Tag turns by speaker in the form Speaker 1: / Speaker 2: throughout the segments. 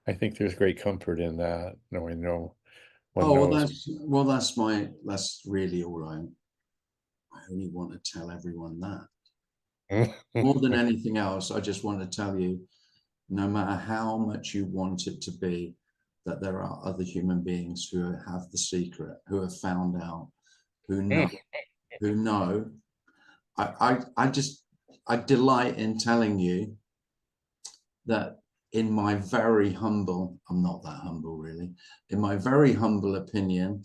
Speaker 1: I think there's great comfort in that, knowing one
Speaker 2: Oh, well,
Speaker 1: knows.
Speaker 2: that's really all I only want to tell everyone that.
Speaker 1: Mm.
Speaker 2: More than anything else, I just want to tell you, no matter how much you want it to be, that there are other human beings who have the secret, who have found out, who know, who know. I delight in telling you that in my very humble, I'm not that humble really, in my very humble opinion,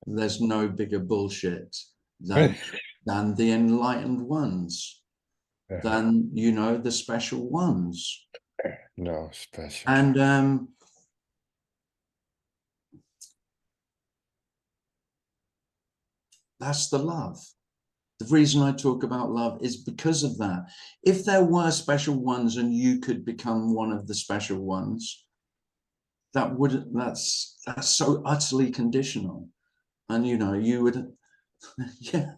Speaker 2: there's no bigger bullshit than the enlightened ones, than the special ones.
Speaker 1: No special.
Speaker 2: And that's the love. The reason I talk about love is because of that. If there were special ones and you could become one of the special ones, that's so utterly conditional. And you would yeah,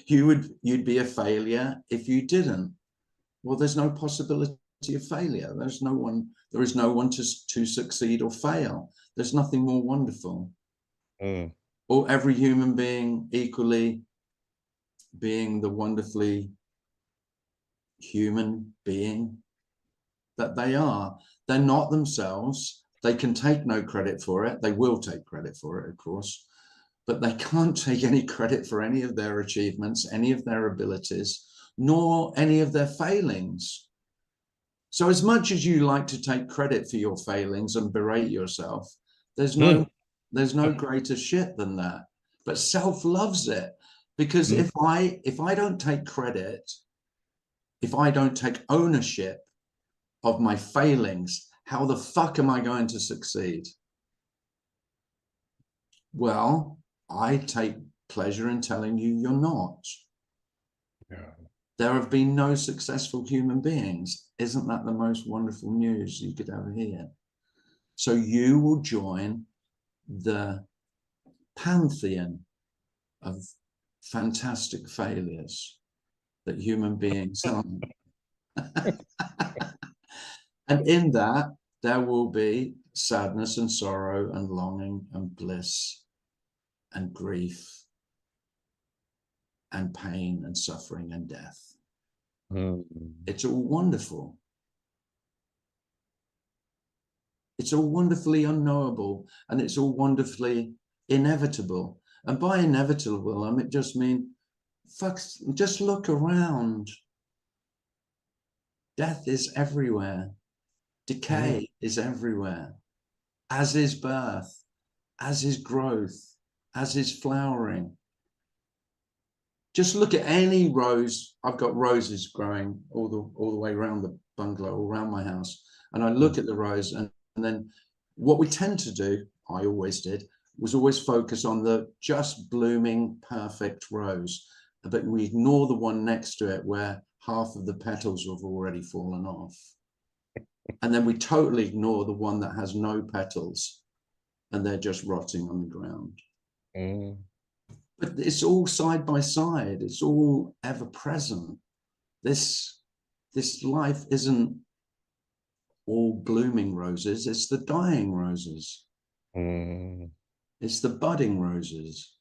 Speaker 2: you'd be a failure if you didn't. Well, there's no possibility of failure. There is no one to succeed or fail. There's nothing more wonderful.
Speaker 1: Mm.
Speaker 2: Or every human being equally being the wonderfully human being that they are. They're not themselves. They can take no credit for it. They will take credit for it, of course, but they can't take any credit for any of their achievements, any of their abilities, nor any of their failings. So as much as you like to take credit for your failings and berate yourself, there's no
Speaker 1: Mm.
Speaker 2: there's no greater shit than that. But self loves it, because
Speaker 1: Mm.
Speaker 2: if I don't take credit, if I don't take ownership of my failings, how the fuck am I going to succeed? Well, I take pleasure in telling you you're not.
Speaker 1: Yeah.
Speaker 2: There have been no successful human beings. Isn't that the most wonderful news you could ever hear? So you will join the pantheon of fantastic failures that human beings are. And in that, there will be sadness and sorrow and longing and bliss and grief and pain and suffering and death.
Speaker 1: Mm.
Speaker 2: It's all wonderful. It's all wonderfully unknowable, and it's all wonderfully inevitable. And by inevitable, I just mean, fuck, just look around. Death is everywhere.
Speaker 1: Mm.
Speaker 2: Decay is everywhere, as is birth, as is growth, as is flowering. Just look at any rose. I've got roses growing all the way around the bungalow, all around my house. And I look at the rose, and then what we tend to do, I always did, was always focus on the just blooming perfect rose. But we ignore the one next to it where half of the petals have already fallen off. And then we totally ignore the one that has no petals and they're just rotting on the ground.
Speaker 1: Mm.
Speaker 2: But it's all side by side. It's all ever present. This life isn't all blooming roses. It's the dying roses.
Speaker 1: Mm.
Speaker 2: It's the budding roses.